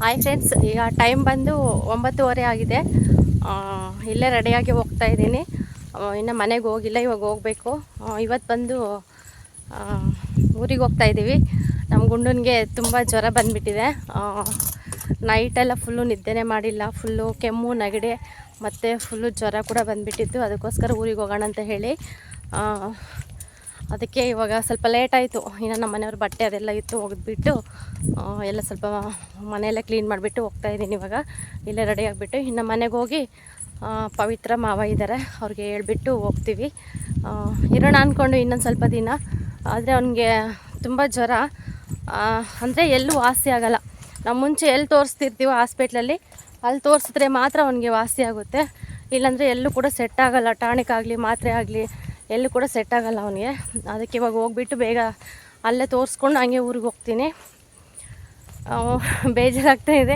Hi friends, ಈಗ time ಬಂದು 9:30 ಆಗಿದೆ. ಇಲ್ಲೇ ರೆಡಿಯಾಗಿ ಹೋಗ್ತಾ ಇದ್ದೀನಿ. ಇನ್ನು ಮನೆಗೆ ಹೋಗಿಲ್ಲ, ಇವಾಗ ಹೋಗಬೇಕು. ಇವತ್ತು ಬಂದು ಊರಿಗೆ ಹೋಗ್ತಾ ಇದ್ದೀವಿ. ನಮ್ಮ ಗುಂಡನಿಗೆ ತುಂಬ ಜ್ವರ ಬಂದುಬಿಟ್ಟಿದೆ. ನೈಟೆಲ್ಲ ಫುಲ್ಲು ನಿದ್ದೆನೇ ಮಾಡಿಲ್ಲ. ಫುಲ್ಲು ಕೆಮ್ಮು, ನೆಗಡಿ ಮತ್ತು ಫುಲ್ಲು ಜ್ವರ ಕೂಡ ಬಂದುಬಿಟ್ಟಿತ್ತು. ಅದಕ್ಕೋಸ್ಕರ ಊರಿಗೆ ಹೋಗೋಣ ಅಂತ ಹೇಳಿ ಅದಕ್ಕೆ ಇವಾಗ ಸ್ವಲ್ಪ ಲೇಟ್ ಆಯಿತು. ಇನ್ನು ನಮ್ಮ ಮನೆಯವ್ರ ಬಟ್ಟೆ ಅದೆಲ್ಲ ಇತ್ತು, ಒಗೆದ್ಬಿಟ್ಟು ಎಲ್ಲ ಸ್ವಲ್ಪ ಮನೆಯೆಲ್ಲ ಕ್ಲೀನ್ ಮಾಡಿಬಿಟ್ಟು ಹೋಗ್ತಾಯಿದ್ದೀನಿ. ಇವಾಗ ಇಲ್ಲೇ ರೆಡಿ ಆಗಿಬಿಟ್ಟು ಇನ್ನು ಮನೆಗೆ ಹೋಗಿ ಪವಿತ್ರ ಮಾವ ಇದ್ದಾರೆ, ಅವ್ರಿಗೆ ಹೇಳ್ಬಿಟ್ಟು ಹೋಗ್ತೀವಿ. ಇರೋಣ ಅಂದ್ಕೊಂಡು ಇನ್ನೊಂದು ಸ್ವಲ್ಪ ದಿನ. ಆದರೆ ಅವನಿಗೆ ತುಂಬ ಜ್ವರ, ಅಂದರೆ ಎಲ್ಲೂ ವಾಸಿ ಆಗೋಲ್ಲ. ನಾವು ಮುಂಚೆ ಎಲ್ಲಿ ತೋರಿಸ್ತಿರ್ತೀವೋ ಹಾಸ್ಪಿಟ್ಲಲ್ಲಿ, ಅಲ್ಲಿ ತೋರಿಸಿದ್ರೆ ಮಾತ್ರ ಅವನಿಗೆ ವಾಸಿ ಆಗುತ್ತೆ. ಇಲ್ಲಾಂದರೆ ಎಲ್ಲೂ ಕೂಡ ಸೆಟ್ ಆಗೋಲ್ಲ. ಟಾನಿಕ್ ಆಗಲಿ ಮಾತ್ರೆ ಆಗಲಿ ಎಲ್ಲೂ ಕೂಡ ಸೆಟ್ ಆಗೋಲ್ಲ ಅವನಿಗೆ. ಅದಕ್ಕೆ ಇವಾಗ ಹೋಗ್ಬಿಟ್ಟು ಬೇಗ ಅಲ್ಲೇ ತೋರಿಸ್ಕೊಂಡು ಹಂಗೆ ಊರಿಗೆ ಹೋಗ್ತೀನಿ. ಬೇಜಾರಾಗ್ತಾಯಿದೆ,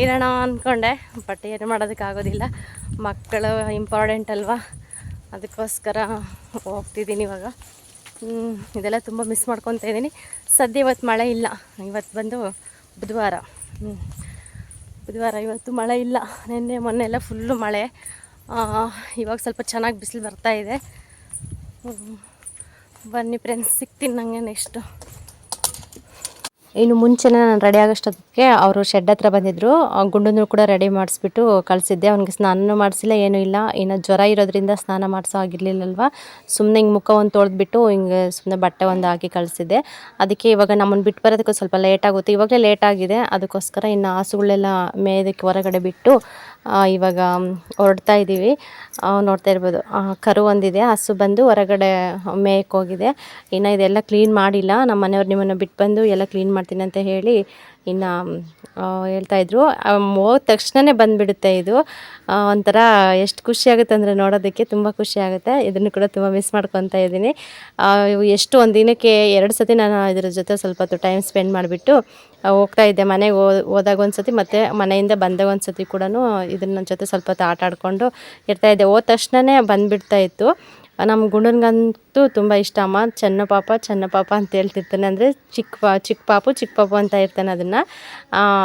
ಇರೋಣ ಅಂದ್ಕೊಂಡೆ, ಬಟ್ ಏನು ಮಾಡೋದಕ್ಕಾಗೋದಿಲ್ಲ. ಮಕ್ಕಳು ಇಂಪಾರ್ಟೆಂಟ್ ಅಲ್ವಾ, ಅದಕ್ಕೋಸ್ಕರ ಹೋಗ್ತಿದ್ದೀನಿ ಇವಾಗ. ಇದೆಲ್ಲ ತುಂಬ ಮಿಸ್ ಮಾಡ್ಕೊತಾ ಇದ್ದೀನಿ. ಸದ್ಯ ಇವತ್ತು ಮಳೆ ಇಲ್ಲ. ಇವತ್ತು ಬಂದು ಬುಧವಾರ, ಇವತ್ತು ಮಳೆ ಇಲ್ಲ. ನಿನ್ನೆ ಮೊನ್ನೆ ಎಲ್ಲ ಫುಲ್ಲು ಮಳೆ. ಇವಾಗ ಸ್ವಲ್ಪ ಚೆನ್ನಾಗಿ ಬಿಸಿಲು ಬರ್ತಾಯಿದೆ. ಬನ್ನಿ ಫ್ರೆಂಡ್ಸ್, ಸಿಗ್ತೀನಿ ನನಗೆ ನೆಕ್ಸ್ಟು. ಇನ್ನು ಮುಂಚೆನೇ ನಾನು ರೆಡಿ ಆಗೋಷ್ಟೊತ್ತಿಗೆ ಅವರು ಶೆಡ್ ಹತ್ರ ಬಂದಿದ್ದರು. ಗುಂಡನ್ನು ಕೂಡ ರೆಡಿ ಮಾಡಿಸ್ಬಿಟ್ಟು ಕಳಿಸಿದ್ದೆ. ಅವ್ನಿಗೆ ಸ್ನಾನನೂ ಮಾಡಿಸಿಲ್ಲ, ಏನೂ ಇಲ್ಲ. ಇನ್ನು ಜ್ವರ ಇರೋದ್ರಿಂದ ಸ್ನಾನ ಮಾಡಿಸೋ ಆಗಿರಲಿಲ್ಲಲ್ವ. ಸುಮ್ಮನೆ ಹಿಂಗೆ ಮುಖ ಒಂದು ತೊಳೆದ್ಬಿಟ್ಟು ಹಿಂಗೆ ಸುಮ್ಮನೆ ಬಟ್ಟೆ ಒಂದು ಹಾಕಿ ಕಳಿಸಿದ್ದೆ. ಅದಕ್ಕೆ ಇವಾಗ ನಮ್ಮನ್ನು ಬಿಟ್ಟು ಬರೋದಕ್ಕೆ ಸ್ವಲ್ಪ ಲೇಟ್ ಆಗುತ್ತೆ. ಇವಾಗಲೇ ಲೇಟ್ ಆಗಿದೆ, ಅದಕ್ಕೋಸ್ಕರ ಇನ್ನು ಹಸುಗಳೆಲ್ಲ ಮೇಯದಕ್ಕೆ ಹೊರಗಡೆ ಬಿಟ್ಟು ಇವಾಗ ಹೊರಡ್ತಾ ಇದ್ದೀವಿ. ನೋಡ್ತಾ ಇರ್ಬೋದು, ಕರು ಒಂದಿದೆ, ಹಸು ಬಂದು ಹೊರಗಡೆ ಮೇಯಕ್ಕೆ ಹೋಗಿದೆ. ಇನ್ನು ಇದೆಲ್ಲ ಕ್ಲೀನ್ ಮಾಡಿಲ್ಲ. ನಮ್ಮ ಮನೆಯವ್ರು ನಿಮ್ಮನ್ನು ಬಿಟ್ಟು ಬಂದು ಎಲ್ಲ ಕ್ಲೀನ್ ಮಾಡ್ತೀನಿ ಅಂತ ಹೇಳಿ ಇನ್ನು ಹೇಳ್ತಾಯಿದ್ರು. ಹೋದ ತಕ್ಷಣವೇ ಬಂದುಬಿಡುತ್ತೆ ಇದು. ಒಂಥರ ಎಷ್ಟು ಖುಷಿ ಆಗುತ್ತೆ ಅಂದರೆ ನೋಡೋದಕ್ಕೆ ತುಂಬ ಖುಷಿ ಆಗುತ್ತೆ. ಇದನ್ನು ಕೂಡ ತುಂಬ ಮಿಸ್ ಮಾಡ್ಕೊತಾ ಇದ್ದೀನಿ. ಎಷ್ಟು ಒಂದು ದಿನಕ್ಕೆ 2 ಸತಿ ನಾನು ಇದ್ರ ಜೊತೆ ಸ್ವಲ್ಪ ಹೊತ್ತು ಟೈಮ್ ಸ್ಪೆಂಡ್ ಮಾಡಿಬಿಟ್ಟು ಹೋಗ್ತಾಯಿದ್ದೆ. ಮನೆಗೆ ಹೋದಾಗ ಒಂದು ಸತಿ ಮತ್ತು ಮನೆಯಿಂದ ಬಂದಾಗ ಒಂದು ಸತಿ ಕೂಡ ಇದನ್ನ ನನ್ನ ಜೊತೆ ಸ್ವಲ್ಪ ಹೊತ್ತು ಆಟ ಆಡಿಕೊಂಡು ಇರ್ತಾಯಿದ್ದೆ. ಹೋದ ತಕ್ಷಣವೇ ಬಂದುಬಿಡ್ತಾಯಿತ್ತು. ನಮ್ಮ ಗುಂಡನಿಗಂತೂ ತುಂಬ ಇಷ್ಟ. ಅಮ್ಮ ಚೆನ್ನ ಪಾಪ ಅಂತ ಹೇಳ್ತಿರ್ತಾನೆ. ಅಂದರೆ ಚಿಕ್ಕ ಪಾಪು ಅಂತ ಇರ್ತಾನೆ. ಅದನ್ನು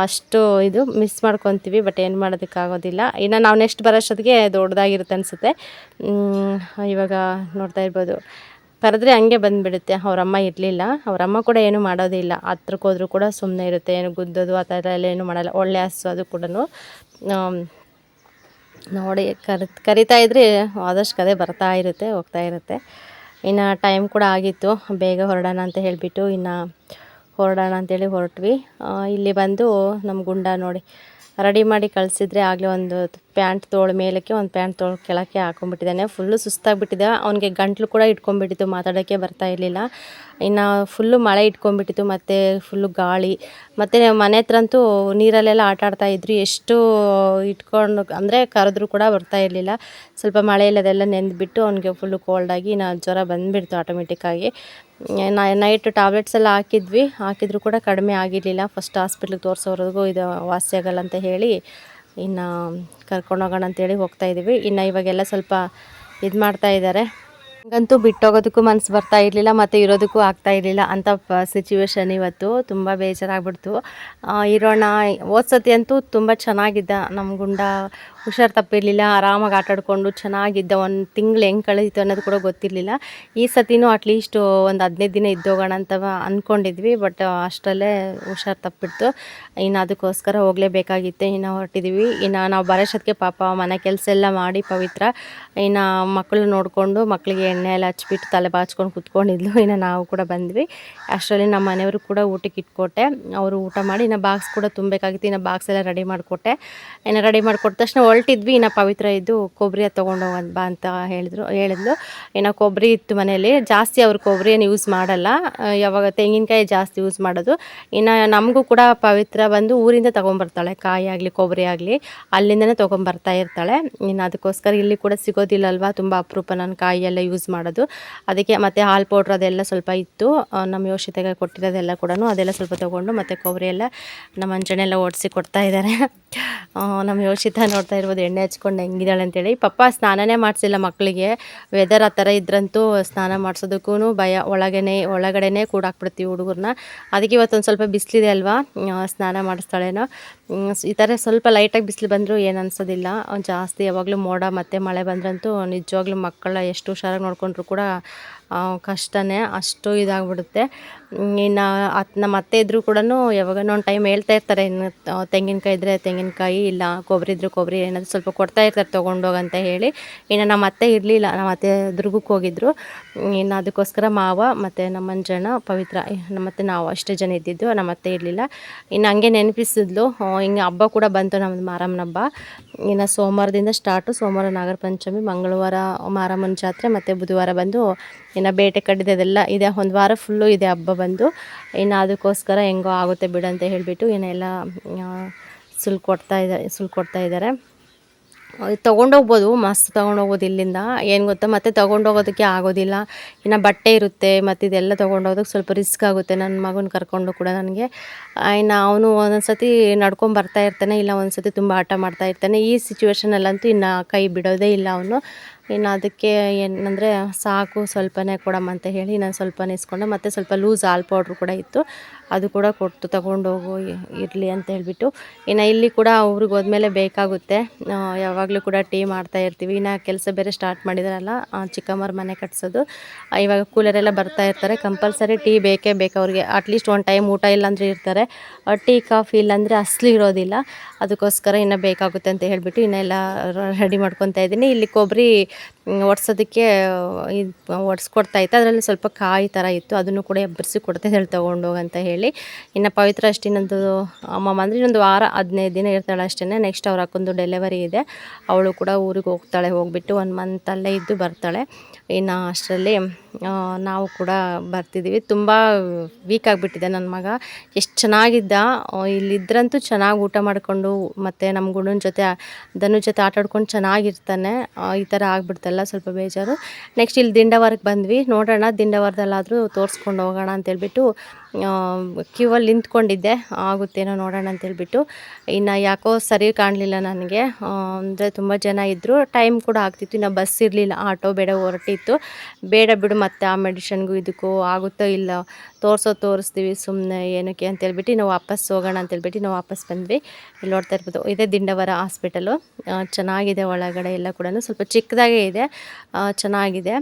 ಅಷ್ಟು ಇದು ಮಿಸ್ ಮಾಡ್ಕೊತೀವಿ. ಬಟ್ ಏನು ಮಾಡೋದಕ್ಕಾಗೋದಿಲ್ಲ. ಇನ್ನು ನಾವು ನೆಕ್ಸ್ಟ್ ಬರೋಷ್ಟೊತ್ತಿಗೆ ದೊಡ್ಡದಾಗಿರುತ್ತೆ ಅನಿಸುತ್ತೆ. ಇವಾಗ ನೋಡ್ತಾ ಇರ್ಬೋದು, ಕರೆದ್ರೆ ಹಂಗೆ ಬಂದುಬಿಡುತ್ತೆ. ಅವರಮ್ಮ ಇರಲಿಲ್ಲ. ಅವರಮ್ಮ ಕೂಡ ಏನೂ ಮಾಡೋದಿಲ್ಲ. ಹತ್ರಕ್ಕೆ ಹೋದ್ರೂ ಕೂಡ ಸುಮ್ಮನೆ ಇರುತ್ತೆ. ಏನು ಗುದ್ದೋದು ಆ ಥರ ಎಲ್ಲ ಏನೂ ಮಾಡಲ್ಲ. ಒಳ್ಳೆ ಹಸು ಅದು ಕೂಡ. ನೋಡಿ ಕರಿತಾ ಇದ್ರೆ ಆದಷ್ಟು ಕದೆ ಬರ್ತಾ ಇರುತ್ತೆ, ಹೋಗ್ತಾ ಇರುತ್ತೆ. ಇನ್ನು ಟೈಮ್ ಕೂಡ ಆಗಿತ್ತು, ಬೇಗ ಹೊರಡೋಣ ಅಂತ ಹೇಳಿಬಿಟ್ಟು ಇನ್ನು ಹೊರಡೋಣ ಅಂತೇಳಿ ಹೊರಟ್ವಿ. ಇಲ್ಲಿ ಬಂದು ನಮ್ಮ ಗುಂಡ ನೋಡಿ ರೆಡಿ ಮಾಡಿ ಕಳಿಸಿದ್ರೆ ಆಗಲೇ ಒಂದು ಪ್ಯಾಂಟ್ ತೋಳು ಮೇಲಕ್ಕೆ, ಒಂದು ಪ್ಯಾಂಟ್ ತೋಳು ಕೆಳಕ್ಕೆ ಹಾಕೊಂಡ್ಬಿಟ್ಟಿದ್ದಾನೆ. ಫುಲ್ಲು ಸುಸ್ತಾಗಿಬಿಟ್ಟಿದ್ದ. ಅವನಿಗೆ ಗಂಟ್ಲು ಕೂಡ ಇಟ್ಕೊಂಡ್ಬಿಟ್ಟಿತ್ತು, ಮಾತಾಡೋಕ್ಕೆ ಬರ್ತಾ ಇರಲಿಲ್ಲ. ಇನ್ನು ಫುಲ್ಲು ಮಳೆ ಇಟ್ಕೊಂಡ್ಬಿಟ್ಟಿತ್ತು, ಮತ್ತು ಫುಲ್ಲು ಗಾಳಿ. ಮತ್ತು ಮನೆ ಹತ್ರ ಅಂತೂ ನೀರಲ್ಲೆಲ್ಲ ಆಟ ಆಡ್ತಾಯಿದ್ರು. ಎಷ್ಟು ಇಟ್ಕೊಂಡು ಅಂದರೆ ಕರೆದ್ರೂ ಕೂಡ ಬರ್ತಾ ಇರಲಿಲ್ಲ. ಸ್ವಲ್ಪ ಮಳೆಯಲ್ಲಿ ಅದೆಲ್ಲ ನೆಂದುಬಿಟ್ಟು ಅವನಿಗೆ ಫುಲ್ಲು ಕೋಲ್ಡಾಗಿ ಜ್ವರ ಬಂದುಬಿಡ್ತು ಆಟೋಮೆಟಿಕ್ಕಾಗಿ. ನೈಟ್ ಟ್ಯಾಬ್ಲೆಟ್ಸ್ ಎಲ್ಲ ಹಾಕಿದ್ರು ಕೂಡ ಕಡಿಮೆ ಆಗಿರಲಿಲ್ಲ. ಫಸ್ಟ್ ಹಾಸ್ಪಿಟ್ಲಿಗೆ ತೋರಿಸೋವರೆಗೂ ಇದು ವಾಸಿ ಆಗಲ್ಲ ಅಂತ ಹೇಳಿ ಇನ್ನು ಕರ್ಕೊಂಡೋಗೋಣ ಅಂತೇಳಿ ಹೋಗ್ತಾಯಿದ್ದೀವಿ. ಇನ್ನು ಇವಾಗೆಲ್ಲ ಸ್ವಲ್ಪ ಇದು ಮಾಡ್ತಾಯಿದ್ದಾರೆ. ನನಗಂತೂ ಬಿಟ್ಟೋಗೋದಕ್ಕೂ ಮನಸ್ಸು ಬರ್ತಾ ಇರಲಿಲ್ಲ, ಮತ್ತು ಇರೋದಕ್ಕೂ ಆಗ್ತಾ ಇರಲಿಲ್ಲ ಅಂಥ ಸಿಚುವೇಶನ್ ಇವತ್ತು. ತುಂಬ ಬೇಜಾರಾಗ್ಬಿಡ್ತು. ಇರೋಣ. ಹೋದ ಸತಿ ಅಂತೂ ತುಂಬ ಚೆನ್ನಾಗಿದ್ದ ನಮ್ಮ ಗುಂಡ, ಹುಷಾರು ತಪ್ಪಿರಲಿಲ್ಲ, ಆರಾಮಾಗಿ ಆಟಾಡಿಕೊಂಡು ಚೆನ್ನಾಗಿದ್ದ. ಒಂದು ತಿಂಗಳು ಹೆಂಗೆ ಕಳೀತು ಅನ್ನೋದು ಕೂಡ ಗೊತ್ತಿರಲಿಲ್ಲ. ಈ ಸತಿನೂ ಅಟ್ಲೀಸ್ಟ್ ಒಂದು 15 ದಿನ ಇದ್ದೋಗೋಣ ಅಂತ ಅಂದ್ಕೊಂಡಿದ್ವಿ. ಬಟ್ ಅಷ್ಟರಲ್ಲೇ ಹುಷಾರು ತಪ್ಪಿಡ್ತು. ಇನ್ನು ಅದಕ್ಕೋಸ್ಕರ ಹೋಗಲೇಬೇಕಾಗಿತ್ತೆ. ಇನ್ನು ಹೊರಟಿದ್ದೀವಿ. ಇನ್ನು ನಾವು ಬರೋಷ್ಟೊತ್ತಿಗೆ ಪಾಪ ಮನೆ ಕೆಲಸ ಎಲ್ಲ ಮಾಡಿ ಪವಿತ್ರ ಇನ್ನು ಮಕ್ಕಳು ನೋಡಿಕೊಂಡು ಮಕ್ಕಳಿಗೆ ಎಣ್ಣೆ ಎಲ್ಲ ಹಚ್ಬಿಟ್ಟು ತಲೆ ಬಾಚ್ಕೊಂಡು ಕುತ್ಕೊಂಡಿದ್ಲು. ಇನ್ನು ನಾವು ಕೂಡ ಬಂದ್ವಿ. ಅಷ್ಟರಲ್ಲಿ ನಮ್ಮ ಮನೆಯವರು ಕೂಡ ಊಟಕ್ಕೆ ಇಟ್ಕೊಟ್ಟೆ. ಅವರು ಊಟ ಮಾಡಿ ಇನ್ನು ಬಾಕ್ಸ್ ಕೂಡ ತುಂಬಬೇಕಾಗಿತ್ತು. ಇನ್ನು ಬಾಕ್ಸ್ ಎಲ್ಲ ರೆಡಿ ಮಾಡಿಕೊಟ್ಟೆ. ಇನ್ನು ರೆಡಿ ಮಾಡಿಕೊಟ್ಟ ತಕ್ಷಣ ಹೊರಟಿದ್ವಿ. ಇನ್ನು ಪವಿತ್ರ ಇದ್ದು ಕೊಬ್ಬರಿ ತೊಗೊಂಡೋಗೋದು ಬಾ ಅಂತ ಹೇಳಿದ್ಲು. ಇನ್ನು ಕೊಬ್ಬರಿ ಇತ್ತು ಮನೆಯಲ್ಲಿ. ಜಾಸ್ತಿ ಅವ್ರು ಕೊಬ್ಬರಿಯನ್ನು ಯೂಸ್ ಮಾಡಲ್ಲ, ಯಾವಾಗ ತೆಂಗಿನಕಾಯಿ ಜಾಸ್ತಿ ಯೂಸ್ ಮಾಡೋದು. ಇನ್ನು ನಮಗೂ ಕೂಡ ಪವಿತ್ರ ಬಂದು ಊರಿಂದ ತೊಗೊಂಬರ್ತಾಳೆ, ಕಾಯಿ ಆಗಲಿ ಕೊಬ್ಬರಿ ಆಗಲಿ ಅಲ್ಲಿಂದನೇ ತೊಗೊಂಬರ್ತಾ ಇರ್ತಾಳೆ. ಇನ್ನು ಅದಕ್ಕೋಸ್ಕರ ಇಲ್ಲಿ ಕೂಡ ಸಿಗೋದಿಲ್ಲ ಅಲ್ವಾ, ತುಂಬ ಅಪರೂಪ ನಾನು ಕಾಯಿ ಎಲ್ಲ ಯೂಸ್ ಮಾಡೋದು. ಅದಕ್ಕೆ ಮತ್ತು ಹಾಲು ಪೌಡ್ರ್ ಅದೆಲ್ಲ ಸ್ವಲ್ಪ ಇತ್ತು, ನಮ್ಮ ಯೋಷಿತೆಗೆ ಕೊಟ್ಟಿರೋದೆಲ್ಲ ಕೂಡ ಅದೆಲ್ಲ ಸ್ವಲ್ಪ ತೊಗೊಂಡು, ಮತ್ತು ಕೊಬ್ಬರಿ ಎಲ್ಲ ನಮ್ಮ ಅಂಜನೆಲ್ಲ ಓಡಿಸಿ ಕೊಡ್ತಾ ಇದ್ದಾರೆ. ನಮ್ಮ ಯೋಷಿತ ನೋಡ್ತಾ ಇರ್ಬೋದು ಎಣ್ಣೆ ಹಚ್ಕೊಂಡು ಹೆಂಗಿದ್ದಾಳೆ ಅಂತೇಳಿ. ಪಪ್ಪ ಸ್ನಾನನೇ ಮಾಡಿಸಿಲ್ಲ ಮಕ್ಕಳಿಗೆ. ವೆದರ್ ಆ ಥರ ಇದ್ರಂತೂ ಸ್ನಾನ ಮಾಡಿಸೋದಕ್ಕೂ ಭಯ. ಒಳಗಡೆನೇ ಕೂಡಾಕ್ಬಿಡ್ತೀವಿ ಹುಡುಗರನ್ನ. ಅದಕ್ಕೆ ಇವತ್ತೊಂದು ಸ್ವಲ್ಪ ಬಿಸಿಲಿದೆ ಅಲ್ವಾ, ಸ್ನಾನ ಮಾಡಿಸ್ತಾಳೇನೋ. ಈ ಥರ ಸ್ವಲ್ಪ ಲೈಟಾಗಿ ಬಿಸಿಲು ಬಂದರೂ ಏನು ಅನಿಸೋದಿಲ್ಲ. ಜಾಸ್ತಿ ಯಾವಾಗಲೂ ಮೋಡ ಮತ್ತು ಮಳೆ ಬಂದ್ರಂತೂ ನಿಜವಾಗ್ಲೂ ಮಕ್ಕಳ ಎಷ್ಟು ಹುಷಾರಾಗಿ ನೋಡಿಕೊಂಡ್ರು ಕೂಡ ಕಷ್ಟನೇ, ಅಷ್ಟು ಇದಾಗ್ಬಿಡುತ್ತೆ. ಇನ್ನು ನಮ್ಮ ಅತ್ತೆ ಇದ್ದರೂ ಕೂಡ ಯಾವಾಗನೋ ಒಂದು ಟೈಮ್ ಹೇಳ್ತಾ ಇರ್ತಾರೆ, ಇನ್ನು ತೆಂಗಿನಕಾಯಿ ಇದ್ದರೆ ತೆಂಗಿನಕಾಯಿ, ಇಲ್ಲ ಕೊಬ್ಬರಿ ಇದ್ದರೆ ಕೊಬ್ಬರಿ ಏನಾದರೂ ಸ್ವಲ್ಪ ಕೊಡ್ತಾ ಇರ್ತಾರೆ ತೊಗೊಂಡೋಗಂತ ಹೇಳಿ. ಇನ್ನು ನಮ್ಮ ಅತ್ತೆ ಇರಲಿಲ್ಲ, ನಮ್ಮ ಅತ್ತೆ ದುರ್ಗಕ್ಕೆ ಹೋಗಿದ್ರು. ಇನ್ನು ಅದಕ್ಕೋಸ್ಕರ ಮಾವ ಮತ್ತು ನಮ್ಮ ಮಂಜಣ್ಣ, ಪವಿತ್ರ ಮತ್ತು ನಾವು ಅಷ್ಟೇ ಜನ ಇದ್ದಿದ್ದು. ನಮ್ಮ ಅತ್ತೆ ಇರಲಿಲ್ಲ. ಇನ್ನು ಹಂಗೆ ನೆನಪಿಸಿದ್ಲು, ಹಿಂಗೆ ಹಬ್ಬ ಕೂಡ ಬಂತು ನಮ್ಮದು ಮಾರಮ್ಮನ ಹಬ್ಬ. ಇನ್ನು ಸೋಮವಾರದಿಂದ ಸ್ಟಾರ್ಟು. ಸೋಮವಾರ ನಾಗರ ಪಂಚಮಿ, ಮಂಗಳವಾರ ಮಾರಮ್ಮನ ಜಾತ್ರೆ, ಮತ್ತು ಬುಧವಾರ ಬಂದು ಇನ್ನು ಬೇಟೆ ಕಟ್ಟಿದ್ದೆಲ್ಲ ಇದೆ. ಒಂದು ವಾರ ಫುಲ್ಲು ಇದೆ ಹಬ್ಬ ಬಂದು. ಇನ್ನು ಅದಕ್ಕೋಸ್ಕರ ಹೆಂಗೋ ಆಗುತ್ತೆ ಬಿಡು ಅಂತ ಹೇಳಿಬಿಟ್ಟು ಇನ್ನೆಲ್ಲ ಸುಲ್ಕೊಡ್ತಾ ಇದ್ದಾರೆ. ತೊಗೊಂಡೋಗ್ಬೋದು, ಮಸ್ತ್ ತೊಗೊಂಡೋಗ್ಬೋದು ಇಲ್ಲಿಂದ. ಏನು ಗೊತ್ತಾ, ಮತ್ತೆ ತೊಗೊಂಡೋಗೋದಕ್ಕೆ ಆಗೋದಿಲ್ಲ. ಇನ್ನು ಬಟ್ಟೆ ಇರುತ್ತೆ, ಮತ್ತು ಇದೆಲ್ಲ ತೊಗೊಂಡೋಗೋದಕ್ಕೆ ಸ್ವಲ್ಪ ರಿಸ್ಕ್ ಆಗುತ್ತೆ. ನನ್ನ ಮಗನ ಕರ್ಕೊಂಡು ಕೂಡ ನನಗೆ. ಇನ್ನು ಅವನು ಒಂದೊಂದು ಸತಿ ನಡ್ಕೊಂಡು ಬರ್ತಾ ಇರ್ತಾನೆ, ಇಲ್ಲ ಒಂದು ಸತಿ ತುಂಬ ಆಟ ಮಾಡ್ತಾ ಇರ್ತಾನೆ. ಈ ಸಿಚುವೇಷನಲ್ಲಂತೂ ಇನ್ನು ಕೈ ಬಿಡೋದೇ ಇಲ್ಲ ಅವನು. ಇನ್ನು ಅದಕ್ಕೆ ಏನಂದರೆ ಸಾಕು ಸ್ವಲ್ಪನೇ ಕೊಡಮ್ಮ ಅಂತ ಹೇಳಿ ನಾನು ಸ್ವಲ್ಪನೇ ಇಸ್ಕೊಂಡೆ. ಮತ್ತು ಸ್ವಲ್ಪ ಲೂಸ್ ಹಾಲು ಪೌಡ್ರು ಕೂಡ ಇತ್ತು, ಅದು ಕೂಡ ಕೊಟ್ಟು ತಗೊಂಡೋಗು ಇರಲಿ ಅಂತ ಹೇಳಿಬಿಟ್ಟು. ಇನ್ನು ಇಲ್ಲಿ ಕೂಡ ಊರಿಗೆ ಹೋದ್ಮೇಲೆ ಬೇಕಾಗುತ್ತೆ. ಯಾವಾಗಲೂ ಕೂಡ ಟೀ ಮಾಡ್ತಾ ಇರ್ತೀವಿ. ಇನ್ನು ಕೆಲಸ ಬೇರೆ ಸ್ಟಾರ್ಟ್ ಮಾಡಿದಾರಲ್ಲ, ಚಿಕ್ಕಮ್ಮರ ಮನೆ ಕಟ್ಸೋದು. ಇವಾಗ ಕೂಲರೆಲ್ಲ ಬರ್ತಾ ಇರ್ತಾರೆ, ಕಂಪಲ್ಸರಿ ಟೀ ಬೇಕೇ ಬೇಕು ಅವ್ರಿಗೆ. ಅಟ್ಲೀಸ್ಟ್ ಒಂದು ಟೈಮ್ ಊಟ ಇಲ್ಲಾಂದರೆ ಇರ್ತಾರೆ, ಟೀ ಕಾಫಿ ಇಲ್ಲಾಂದರೆ ಅಸಲು ಇರೋದಿಲ್ಲ. ಅದಕ್ಕೋಸ್ಕರ ಇನ್ನು ಬೇಕಾಗುತ್ತೆ ಅಂತ ಹೇಳಿಬಿಟ್ಟು ಇನ್ನೆಲ್ಲ ರೆಡಿ ಮಾಡ್ಕೊತಾ ಇದ್ದೀನಿ. ಇಲ್ಲಿ ಕೊಬ್ಬರಿ ಒಡ್ಸೋದಕ್ಕೆ ಒಡ್ಸ್ಕೊಡ್ತಾ ಇತ್ತು. ಅದರಲ್ಲಿ ಸ್ವಲ್ಪ ಕಾಯಿ ಥರ ಇತ್ತು, ಅದನ್ನು ಕೂಡ ಎಬ್ಬರಿಸಿ ಕೊಡ್ತಾ ಹೇಳಿ ತೊಗೊಂಡೋಗಂತ ಹೇಳಿ. ಇನ್ನು ಪವಿತ್ರ ಅಷ್ಟು ಇನ್ನೊಂದು ಅಮ್ಮಮ್ಮ ಅಂದರೆ ಇನ್ನೊಂದು ವಾರ 15 ದಿನ ಇರ್ತಾಳೆ ಅಷ್ಟೇ. ನೆಕ್ಸ್ಟ್ ಅವ್ರ ಅಕ್ಕಂದು ಡೆಲಿವರಿ ಇದೆ, ಅವಳು ಕೂಡ ಊರಿಗೆ ಹೋಗ್ತಾಳೆ. ಹೋಗಿಬಿಟ್ಟು 1 ಮಂತ್ ಅಲ್ಲೇ ಇದ್ದು ಬರ್ತಾಳೆ. ಇನ್ನು ಅಷ್ಟರಲ್ಲಿ ನಾವು ಕೂಡ ಬರ್ತಿದ್ದೀವಿ. ತುಂಬ ವೀಕ್ ಆಗಿಬಿಟ್ಟಿದೆ ನನ್ನ ಮಗ. ಎಷ್ಟು ಚೆನ್ನಾಗಿದ್ದ, ಇಲ್ಲಿದ್ರಂತೂ ಚೆನ್ನಾಗಿ ಊಟ ಮಾಡಿಕೊಂಡು ಮತ್ತು ನಮ್ಮ ಗುಣನ ಜೊತೆ ಧನು ಜೊತೆ ಆಟ ಆಡ್ಕೊಂಡು ಚೆನ್ನಾಗಿರ್ತಾನೆ. ಈ ಥರ ಆಗಿಬಿಡ್ತಲ್ಲ ಸ್ವಲ್ಪ ಬೇಜಾರು. ನೆಕ್ಸ್ಟ್ ಇಲ್ಲಿ ದಿಂಡವಾರಕ್ಕೆ ಬಂದ್ವಿ. ನೋಡೋಣ ದಿಂಡವಾರದಲ್ಲಾದರೂ ತೋರಿಸ್ಕೊಂಡು ಹೋಗೋಣ ಅಂತೇಳ್ಬಿಟ್ಟು ಕ್ಯೂವಲ್ಲಿ ನಿಂತ್ಕೊಂಡಿದ್ದೆ, ಆಗುತ್ತೇನೋ ನೋಡೋಣ ಅಂತೇಳ್ಬಿಟ್ಟು. ಇನ್ನು ಯಾಕೋ ಸರಿ ಕಾಣಲಿಲ್ಲ ನನಗೆ, ಅಂದರೆ ತುಂಬ ಜನ ಇದ್ದರು, ಟೈಮ್ ಕೂಡ ಆಗ್ತಿತ್ತು. ಇನ್ನು ಬಸ್ ಇರಲಿಲ್ಲ, ಆಟೋ ಬೇಡ ಹೊರಟಿತ್ತು. ಬೇಡ ಬಿಡು ಮತ್ತು ಆ ಮೆಡಿಷನ್ಗೂ ಇದಕ್ಕೂ ಆಗುತ್ತೋ ಇಲ್ಲ, ತೋರಿಸ್ತೀವಿ ಸುಮ್ಮನೆ ಏನಕ್ಕೆ ಅಂತೇಳ್ಬಿಟ್ಟು ನಾವು ವಾಪಸ್ ಹೋಗೋಣ ಅಂತೇಳ್ಬಿಟ್ಟು ನಾವು ವಾಪಸ್ ಬಂದ್ವಿ. ಇಲ್ಲಿ ನೋಡ್ತಾ ಇರ್ಬೋದು, ಇದೇ ದಿಂಡವರ ಹಾಸ್ಪಿಟಲು. ಚೆನ್ನಾಗಿದೆ, ಒಳಗಡೆ ಎಲ್ಲ ಕೂಡ ಸ್ವಲ್ಪ ಚಿಕ್ಕದಾಗೇ ಇದೆ, ಚೆನ್ನಾಗಿದೆ.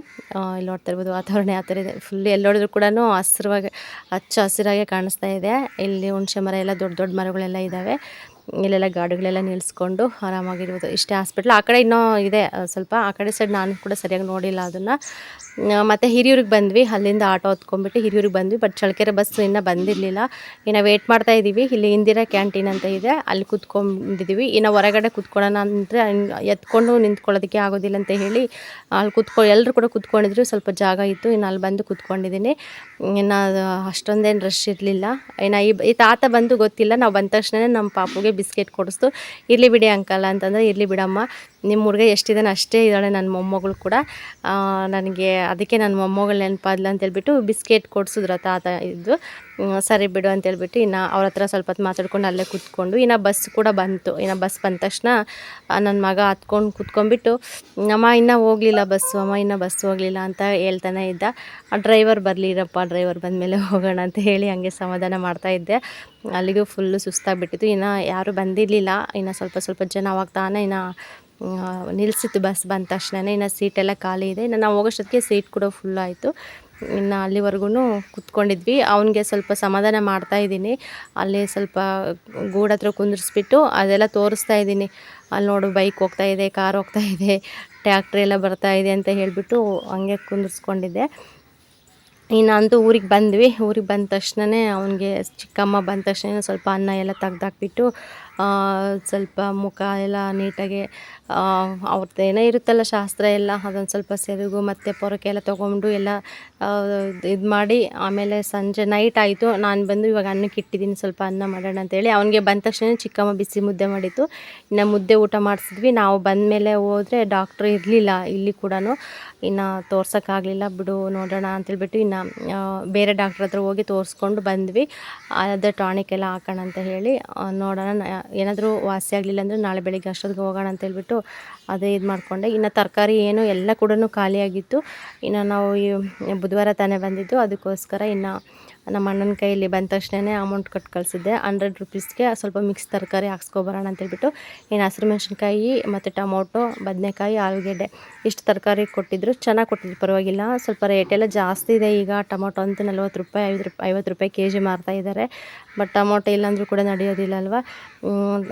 ಇಲ್ಲಿ ನೋಡ್ತಾ ಇರ್ಬೋದು ವಾತಾವರಣ ಯಾವ ಥರ ಇದೆ. ಫುಲ್ ಎಲ್ಲಿ ನೋಡಿದ್ರು ಕೂಡ ಹಚ್ಚ ಹಸಿರಾಗೆ ಕಾಣಿಸ್ತಾ ಇದೆ. ಇಲ್ಲಿ ಹುಣಸೆ ಮರ ಎಲ್ಲ ದೊಡ್ಡ ದೊಡ್ಡ ಮರಗಳೆಲ್ಲ ಇದ್ದಾವೆ. ಇಲ್ಲೆಲ್ಲ ಗಾಡಿಗಳೆಲ್ಲ ನಿಲ್ಲಿಸ್ಕೊಂಡು ಆರಾಮಾಗಿರ್ಬೋದು. ಇಷ್ಟೇ ಹಾಸ್ಪಿಟ್ಲ್. ಆ ಕಡೆ ಇನ್ನೂ ಇದೆ ಸ್ವಲ್ಪ, ಆ ಕಡೆ ಸೈಡ್ ನಾನು ಕೂಡ ಸರಿಯಾಗಿ ನೋಡಿಲ್ಲ ಅದನ್ನು. ಮತ್ತು ಹಿರಿಯೂರಿಗೆ ಬಂದ್ವಿ, ಅಲ್ಲಿಂದ ಆಟೋ ಹೊತ್ಕೊಂಡ್ಬಿಟ್ಟು ಹಿರಿಯೂರಿಗೆ ಬಂದ್ವಿ. ಬಟ್ ಚಳ್ಳಕೆರೆ ಬಸ್ ಇನ್ನೂ ಬಂದಿರಲಿಲ್ಲ. ಇನ್ನು ವೇಟ್ ಮಾಡ್ತಾ ಇದ್ದೀವಿ. ಇಲ್ಲಿ ಇಂದಿರಾ ಕ್ಯಾಂಟೀನ್ ಅಂತ ಇದೆ, ಅಲ್ಲಿ ಕೂತ್ಕೊಂಡಿದ್ದೀವಿ. ಇನ್ನು ಹೊರಗಡೆ ಕೂತ್ಕೊಳ್ಳೋಣ ಅಂದರೆ ಎತ್ಕೊಂಡು ನಿಂತ್ಕೊಳ್ಳೋದಕ್ಕೆ ಆಗೋದಿಲ್ಲ ಅಂತ ಹೇಳಿ ಅಲ್ಲಿ ಎಲ್ಲರೂ ಕೂಡ ಕೂತ್ಕೊಂಡಿದ್ರು. ಸ್ವಲ್ಪ ಜಾಗ ಇತ್ತು, ಇನ್ನು ಅಲ್ಲಿ ಬಂದು ಕೂತ್ಕೊಂಡಿದ್ದೀನಿ. ಇನ್ನು ಅಷ್ಟೊಂದೇನು ರಶ್ ಇರಲಿಲ್ಲ. ಇನ್ನು ಈ ತಾತ ಬಂದು ಗೊತ್ತಿಲ್ಲ, ನಾವು ಬಂದ ತಕ್ಷಣ ನಮ್ಮ ಪಾಪುಗೆ ಬಿಸ್ಕೆಟ್ ಕೊಡಿಸ್ತು. ಇರಲಿ ಬಿಡಿ ಅಂಕಲ್ ಅಂತಂದರೆ, ಇರಲಿ ಬಿಡಮ್ಮ, ನಿಮ್ಮ ಹುಡುಗ ಎಷ್ಟಿದ್ದಾನೆ ಅಷ್ಟೇ ಇದ್ದಾಳೆ ನನ್ನ ಮೊಮ್ಮಗಳು ಕೂಡ. ನನಗೆ ಅದಕ್ಕೆ ನನ್ನ ಮೊಮ್ಮಗಳು ನೆನಪಾದ್ಲು ಅಂತೇಳ್ಬಿಟ್ಟು ಬಿಸ್ಕೆಟ್ ಕೊಡಿಸಿದ್ರು ತಾತ ಇದ್ದು. ಸರಿ ಬಿಡು ಅಂತೇಳ್ಬಿಟ್ಟು ಇನ್ನು ಅವ್ರ ಹತ್ರ ಸ್ವಲ್ಪ ಹೊತ್ತು ಮಾತಾಡ್ಕೊಂಡು ಅಲ್ಲೇ ಕೂತ್ಕೊಂಡು, ಇನ್ನು ಬಸ್ ಕೂಡ ಬಂತು. ಇನ್ನು ಬಸ್ ಬಂದ ತಕ್ಷಣ ನನ್ನ ಮಗ ಹತ್ಕೊಂಡು ಕೂತ್ಕೊಂಡ್ಬಿಟ್ಟು, ಅಮ್ಮ ಇನ್ನೂ ಹೋಗಲಿಲ್ಲ ಬಸ್ಸು, ಅಮ್ಮ ಇನ್ನೂ ಬಸ್ ಹೋಗಲಿಲ್ಲ ಅಂತ ಹೇಳ್ತಾನೆ ಇದ್ದ. ಡ್ರೈವರ್ ಬರಲಿರಪ್ಪ, ಡ್ರೈವರ್ ಬಂದಮೇಲೆ ಹೋಗೋಣ ಅಂತ ಹೇಳಿ ಹಂಗೆ ಸಮಾಧಾನ ಮಾಡ್ತಾಯಿದ್ದೆ. ಅಲ್ಲಿಗೂ ಫುಲ್ಲು ಸುಸ್ತಾಗಿಬಿಟ್ಟಿತ್ತು. ಇನ್ನು ಯಾರೂ ಬಂದಿರಲಿಲ್ಲ. ಇನ್ನು ಸ್ವಲ್ಪ ಜನ ಅವಾಗ ತಾನೇ ಇನ್ನು ನಿಲ್ಲಿಸಿತ್ತು ಬಸ್ ಬಂದ ತಕ್ಷಣ. ಇನ್ನು ಸೀಟೆಲ್ಲ ಖಾಲಿ ಇದೆ. ಇನ್ನು ನಾವು ಹೋಗೋಷ್ಟೊತ್ತಿಗೆ ಸೀಟ್ ಕೂಡ ಫುಲ್ ಆಯಿತು. ಇನ್ನು ಅಲ್ಲಿವರೆಗೂ ಕೂತ್ಕೊಂಡಿದ್ವಿ. ಅವನಿಗೆ ಸ್ವಲ್ಪ ಸಮಾಧಾನ ಮಾಡ್ತಾಯಿದ್ದೀನಿ. ಅಲ್ಲಿ ಸ್ವಲ್ಪ ಗೂಡು ಹತ್ರ ಕುಂದಿರಿಸ್ಬಿಟ್ಟು ಅದೆಲ್ಲ ತೋರಿಸ್ತಾ ಇದ್ದೀನಿ. ಅಲ್ಲಿ ನೋಡು ಬೈಕ್ ಹೋಗ್ತಾ ಇದೆ, ಕಾರ್ ಹೋಗ್ತಾ ಇದೆ, ಟ್ಯಾಕ್ಟ್ರಿ ಎಲ್ಲ ಬರ್ತಾ ಇದೆ ಅಂತ ಹೇಳಿಬಿಟ್ಟು ಹಂಗೆ ಕುಂದಿರಿಸ್ಕೊಂಡಿದ್ದೆ. ಇನ್ನು ಅಂತೂ ಊರಿಗೆ ಬಂದ್ವಿ. ಊರಿಗೆ ಬಂದ ತಕ್ಷಣವೇ ಅವನಿಗೆ ಚಿಕ್ಕಮ್ಮ ಬಂದ ತಕ್ಷಣ ಸ್ವಲ್ಪ ಅನ್ನ ಎಲ್ಲ ತೆಗ್ದಾಕ್ಬಿಟ್ಟು ಸ್ವಲ್ಪ ಮುಖ ಎಲ್ಲ ನೀಟಾಗಿ ಅವ್ರದ್ದು ಏನೋ ಇರುತ್ತಲ್ಲ ಶಾಸ್ತ್ರ ಎಲ್ಲ, ಅದೊಂದು ಸ್ವಲ್ಪ ಸೆರಗು ಮತ್ತು ಪೊರಕೆ ಎಲ್ಲ ತೊಗೊಂಡು ಎಲ್ಲ ಇದು ಮಾಡಿ ಆಮೇಲೆ ಸಂಜೆ ನೈಟ್ ಆಯಿತು. ನಾನು ಬಂದು ಇವಾಗ ಅನ್ನಕ್ಕೆ ಇಟ್ಟಿದ್ದೀನಿ, ಸ್ವಲ್ಪ ಅನ್ನ ಮಾಡೋಣ ಅಂತೇಳಿ. ಅವನಿಗೆ ಬಂದ ತಕ್ಷಣ ಚಿಕ್ಕಮ್ಮ ಬಿಸಿ ಮುದ್ದೆ ಮಾಡಿತ್ತು. ಇನ್ನು ಮುದ್ದೆ ಊಟ ಮಾಡಿಸಿದ್ವಿ. ನಾವು ಬಂದ ಮೇಲೆ ಹೋದರೆ ಡಾಕ್ಟ್ರು ಇರಲಿಲ್ಲ ಇಲ್ಲಿ ಕೂಡ. ಇನ್ನು ತೋರ್ಸೋಕ್ಕಾಗಲಿಲ್ಲ, ಬಿಡು ನೋಡೋಣ ಅಂತೇಳ್ಬಿಟ್ಟು ಇನ್ನು ಬೇರೆ ಡಾಕ್ಟ್ರ್ ಹತ್ರ ಹೋಗಿ ತೋರಿಸ್ಕೊಂಡು ಬಂದ್ವಿ. ಅದೇ ಟಾನಿಕ್ ಎಲ್ಲ ಹಾಕೋಣ ಅಂತ ಹೇಳಿ ನೋಡೋಣ, ಏನಾದರೂ ವಾಸಿ ಆಗಲಿಲ್ಲ ಅಂದರೆ ನಾಳೆ ಬೆಳಿಗ್ಗೆ ಅಷ್ಟೊತ್ತಿಗೆ ಹೋಗೋಣ ಅಂತೇಳ್ಬಿಟ್ಟು ಅದೇ ಇದು ಮಾಡಿಕೊಂಡೆ. ಇನ್ನು ತರಕಾರಿ ಏನು ಎಲ್ಲ ಕೂಡ ಖಾಲಿಯಾಗಿತ್ತು. ಇನ್ನು ನಾವು ಈ ಬುಧವಾರ ತಾನೇ ಬಂದಿದ್ದು, ಅದಕ್ಕೋಸ್ಕರ ಇನ್ನು ನಮ್ಮ ಅಣ್ಣನ ಕೈಯಲ್ಲಿ ಬಂದ ತಕ್ಷಣವೇ ಅಮೌಂಟ್ ಕೊಟ್ಟು ಕಳಿಸಿದ್ದೆ. 100 ರುಪೀಸ್ಗೆ ಸ್ವಲ್ಪ ಮಿಕ್ಸ್ ತರಕಾರಿ ಹಾಕ್ಸ್ಕೊಬರೋಣ ಅಂತೇಳ್ಬಿಟ್ಟು ಇನ್ನು ಹಸಿರು ಮೆಣಸಿನ್ಕಾಯಿ ಮತ್ತು ಟೊಮೊಟೊ, ಬದನೆಕಾಯಿ, ಆಲೂಗೆಡ್ಡೆ ಇಷ್ಟು ತರಕಾರಿ ಕೊಟ್ಟಿದ್ದರು. ಚೆನ್ನಾಗಿ ಕೊಟ್ಟಿದ್ರು, ಪರವಾಗಿಲ್ಲ. ಸ್ವಲ್ಪ ರೇಟೆಲ್ಲ ಜಾಸ್ತಿ ಇದೆ ಈಗ. ಟೊಮೊಟೊ ಅಂತೂ 40 ರೂಪಾಯಿ, 50 ರೂಪಾಯಿ ಕೆಜಿ ಮಾರ್ತಾಯಿದ್ದಾರೆ. ಬಟ್ ಟೊಮೊಟೊ ಇಲ್ಲಾಂದ್ರೂ ಕೂಡ ನಡೆಯೋದಿಲ್ಲ ಅಲ್ವಾ.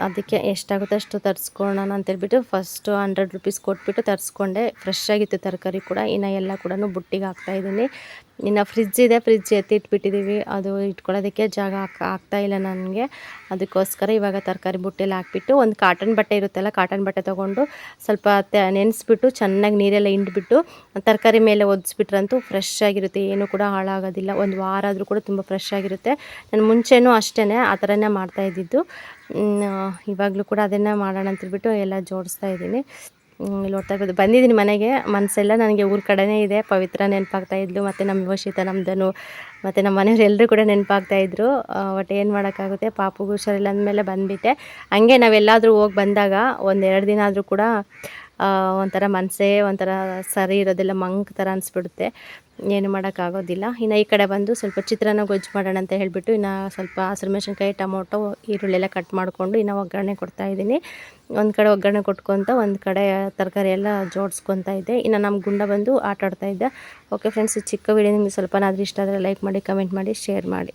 ಅದಕ್ಕೆ ಎಷ್ಟಾಗುತ್ತೋ ಅಷ್ಟು ತರಿಸ್ಕೊಳ್ಳೋಣ ಅಂತೇಳ್ಬಿಟ್ಟು ಫಸ್ಟು 100 ರುಪೀಸ್ ಕೊಟ್ಬಿಟ್ಟು ತರಿಸ್ಕೊಂಡೆ. ಫ್ರೆಶ್ ಆಗಿತ್ತು ತರಕಾರಿ ಕೂಡ. ಇನ್ನು ಎಲ್ಲ ಕೂಡ ಬುಟ್ಟಿಗೆ ಹಾಕ್ತಾಯಿದ್ದೀನಿ. ಇನ್ನು ಫ್ರಿಜ್ ಇದೆ, ಫ್ರಿಜ್ ಎತ್ತಿಟ್ಬಿಟ್ಟಿದ್ದೀವಿ. ಅದು ಇಟ್ಕೊಳ್ಳೋದಕ್ಕೆ ಜಾಗ ಆಗ್ತಾಯಿಲ್ಲ ನನಗೆ. ಅದಕ್ಕೋಸ್ಕರ ಇವಾಗ ತರಕಾರಿ ಬುಟ್ಟಿಯಲ್ಲಿ ಹಾಕ್ಬಿಟ್ಟು ಒಂದು ಕಾಟನ್ ಬಟ್ಟೆ ಇರುತ್ತಲ್ಲ, ಕಾಟನ್ ಬಟ್ಟೆ ತೊಗೊಂಡು ಸ್ವಲ್ಪ ನೆನೆಸ್ಬಿಟ್ಟು ಚೆನ್ನಾಗಿ ನೀರೆಲ್ಲ ಹಿಂಡ್ಬಿಟ್ಟು ತರಕಾರಿ ಮೇಲೆ ಒದಿಸ್ಬಿಟ್ರಂತೂ ಫ್ರೆಶ್ ಆಗಿರುತ್ತೆ, ಏನೂ ಕೂಡ ಹಾಳಾಗೋದಿಲ್ಲ. ಒಂದು ವಾರ ಆದರೂ ಕೂಡ ತುಂಬ ಫ್ರೆಶ್ ಆಗಿರುತ್ತೆ. ನಾನು ಮುಂಚೆನೂ ಅಷ್ಟೇ ಆ ಥರನೇ ಮಾಡ್ತಾಯಿದ್ದಿದ್ದು. ಇವಾಗಲೂ ಕೂಡ ಅದನ್ನೇ ಮಾಡೋಣ ಅಂತೇಳ್ಬಿಟ್ಟು ಎಲ್ಲ ಜೋಡಿಸ್ತಾ ಇದ್ದೀನಿ. ಇಲ್ಲಿ ನೋಡ್ತಾ ಇರ್ಬೋದು, ಬಂದಿದ್ದೀನಿ ಮನೆಗೆ. ಮನಸ್ಸೆಲ್ಲ ನನಗೆ ಊರ ಕಡೆನೇ ಇದೆ. ಪವಿತ್ರ ನೆನಪಾಗ್ತಾಯಿದ್ಲು, ಮತ್ತು ನಮ್ಮ ಯುವಶಿತ, ನಮ್ಮದನು, ಮತ್ತು ನಮ್ಮ ಮನೆಯವ್ರು ಎಲ್ಲರೂ ಕೂಡ ನೆನಪಾಗ್ತಾಯಿದ್ರು. ಬಟ್ ಏನು ಮಾಡೋಕ್ಕಾಗುತ್ತೆ, ಪಾಪುಗೂ ಹುಷಾರಿಲ್ಲ ಅಂದಮೇಲೆ ಬಂದುಬಿಟ್ಟೆ. ಹಂಗೆ ನಾವೆಲ್ಲಾದರೂ ಹೋಗಿ ಬಂದಾಗ 1-2 ದಿನ ಆದರೂ ಕೂಡ ಒಂಥರ ಮನಸ್ಸೇ ಒಂಥರ ಸರಿ ಇರೋದಿಲ್ಲ, ಮಂಕ್ ಥರ ಅನಿಸ್ಬಿಡುತ್ತೆ. ಏನು ಮಾಡೋಕ್ಕಾಗೋದಿಲ್ಲ. ಇನ್ನು ಈ ಕಡೆ ಬಂದು ಸ್ವಲ್ಪ ಚಿತ್ರಾನ್ನ ಗೊಜ್ಜು ಮಾಡೋಣ ಅಂತ ಹೇಳಿಬಿಟ್ಟು ಇನ್ನು ಸ್ವಲ್ಪ ಹಸಿರು ಮೆಣಸಿನ್ಕಾಯಿ, ಟೊಮೊಟೊ, ಈರುಳ್ಳಿ ಎಲ್ಲ ಕಟ್ ಮಾಡಿಕೊಂಡು ಇನ್ನು ಒಗ್ಗರಣೆ ಕೊಡ್ತಾಯಿದ್ದೀನಿ. ಒಂದು ಕಡೆ ಒಗ್ಗರಣೆ ಕೊಟ್ಕೊತ ಒಂದು ಕಡೆ ತರಕಾರಿ ಎಲ್ಲ ಜೋಡಿಸ್ಕೊತಾ ಇದ್ದೆ. ಇನ್ನು ನಮ್ಮ ಗುಂಡ ಬಂದು ಆಟ ಆಡ್ತಾಯಿದ್ದೆ. ಓಕೆ ಫ್ರೆಂಡ್ಸ್, ಈ ಚಿಕ್ಕ ವಿಡಿಯೋ ನಿಮಗೆ ಸ್ವಲ್ಪನಾದರೂ ಇಷ್ಟ ಆದರೆ ಲೈಕ್ ಮಾಡಿ, ಕಮೆಂಟ್ ಮಾಡಿ, ಶೇರ್ ಮಾಡಿ.